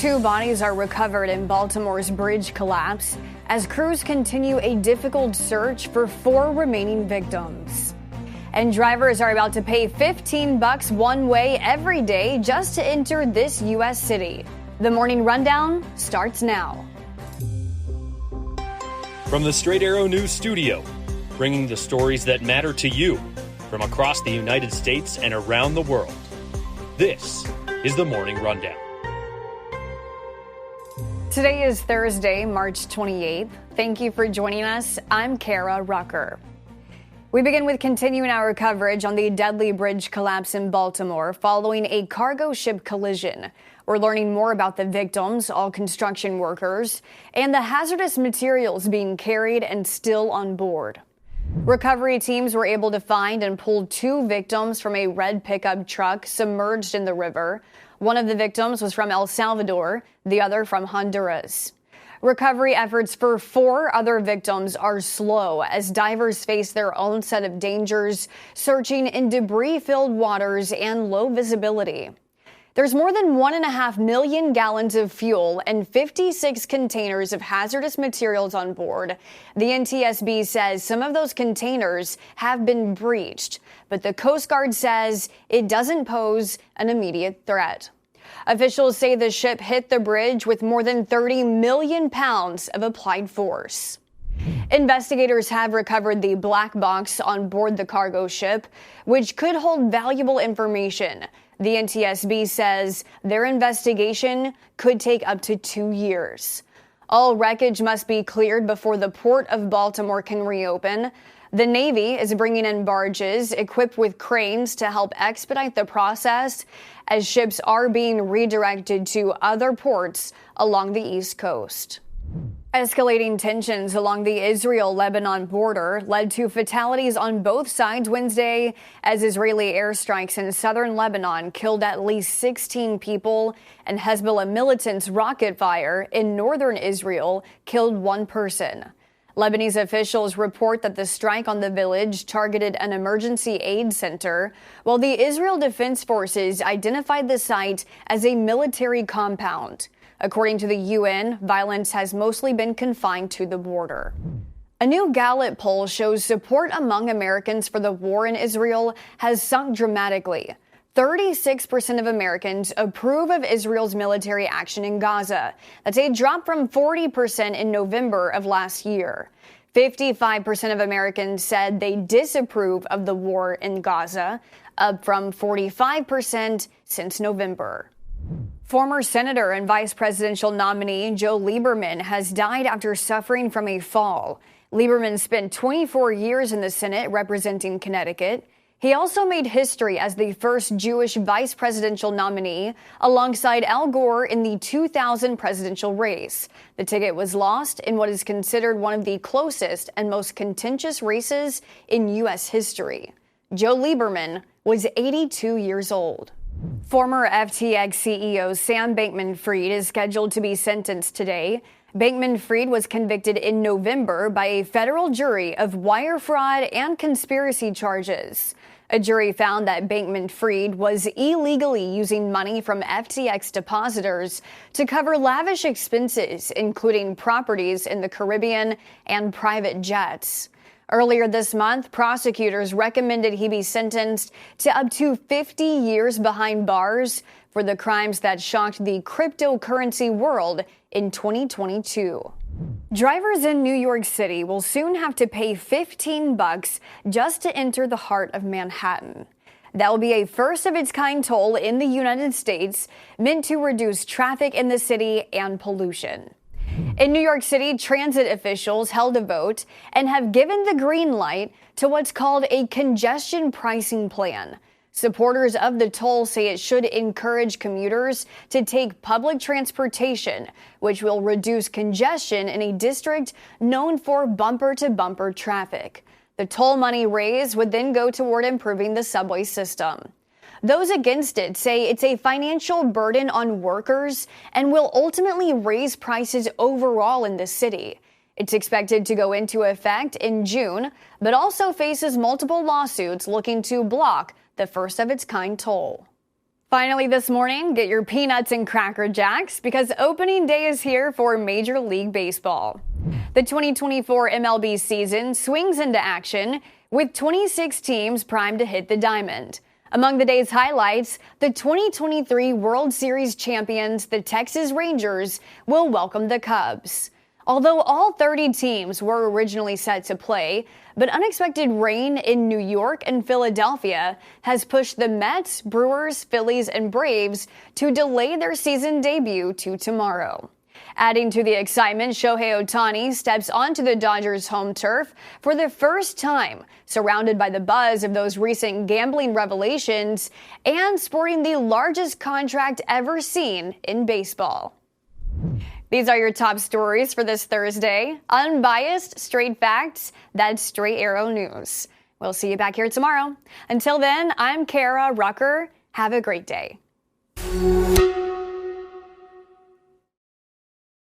Two bodies are recovered in Baltimore's bridge collapse as crews continue a difficult search for 4 remaining victims. And drivers are about to pay $15 one way every day just to enter this U.S. city. The Morning Rundown starts now. From the Straight Arrow News Studio, bringing the stories that matter to you from across the United States and around the world. This is the Morning Rundown. Today is Thursday, March 28th. Thank you for joining us. I'm Kara Rucker. We begin with continuing our coverage on the deadly bridge collapse in Baltimore following a cargo ship collision. We're learning more about the victims, all construction workers, and the hazardous materials being carried and still on board. Recovery teams were able to find and pull 2 victims from a red pickup truck submerged in the river. One of the victims was from El Salvador, the other from Honduras. Recovery efforts for 4 other victims are slow as divers face their own set of dangers, searching in debris-filled waters and low visibility. There's more than 1.5 million gallons of fuel and 56 containers of hazardous materials on board. The NTSB says some of those containers have been breached, but the Coast Guard says it doesn't pose an immediate threat. Officials say the ship hit the bridge with more than 30 million pounds of applied force. Investigators have recovered the black box on board the cargo ship, which could hold valuable information. The NTSB says their investigation could take up to 2 years. All wreckage must be cleared before the Port of Baltimore can reopen. The Navy is bringing in barges equipped with cranes to help expedite the process as ships are being redirected to other ports along the East Coast. Escalating tensions along the Israel-Lebanon border led to fatalities on both sides Wednesday as Israeli airstrikes in southern Lebanon killed at least 16 people and Hezbollah militants' rocket fire in northern Israel killed 1 person. Lebanese officials report that the strike on the village targeted an emergency aid center, while the Israel Defense Forces identified the site as a military compound. According to the UN, violence has mostly been confined to the border. A new Gallup poll shows support among Americans for the war in Israel has sunk dramatically. 36% of Americans approve of Israel's military action in Gaza. That's a drop from 40% in November of last year. 55% of Americans said they disapprove of the war in Gaza, up from 45% since November. Former Senator and Vice Presidential nominee Joe Lieberman has died after suffering from a fall. Lieberman spent 24 years in the Senate representing Connecticut. He also made history as the first Jewish vice presidential nominee alongside Al Gore in the 2000 presidential race. The ticket was lost in what is considered one of the closest and most contentious races in U.S. history. Joe Lieberman was 82 years old. Former FTX CEO Sam Bankman-Fried is scheduled to be sentenced today. Bankman-Fried was convicted in November by a federal jury of wire fraud and conspiracy charges. A jury found that Bankman-Fried was illegally using money from FTX depositors to cover lavish expenses, including properties in the Caribbean and private jets. Earlier this month, prosecutors recommended he be sentenced to up to 50 years behind bars for the crimes that shocked the cryptocurrency world in 2022. Drivers in New York City will soon have to pay $15 just to enter the heart of Manhattan. That will be a first-of-its-kind toll in the United States, meant to reduce traffic in the city and pollution. In New York City, transit officials held a vote and have given the green light to what's called a congestion pricing plan. Supporters of the toll say it should encourage commuters to take public transportation, which will reduce congestion in a district known for bumper-to-bumper traffic. The toll money raised would then go toward improving the subway system. Those against it say it's a financial burden on workers and will ultimately raise prices overall in the city. It's expected to go into effect in June, but also faces multiple lawsuits looking to block the first-of-its-kind toll. Finally this morning, get your peanuts and Cracker Jacks because opening day is here for Major League Baseball. The 2024 MLB season swings into action with 26 teams primed to hit the diamond. Among the day's highlights, the 2023 World Series champions, the Texas Rangers, will welcome the Cubs. Although all 30 teams were originally set to play, but unexpected rain in New York and Philadelphia has pushed the Mets, Brewers, Phillies, and Braves to delay their season debut to tomorrow. Adding to the excitement, Shohei Ohtani steps onto the Dodgers' home turf for the first time, surrounded by the buzz of those recent gambling revelations and sporting the largest contract ever seen in baseball. These are your top stories for this Thursday. Unbiased, straight facts, that's Straight Arrow News. We'll see you back here tomorrow. Until then, I'm Kara Rucker. Have a great day.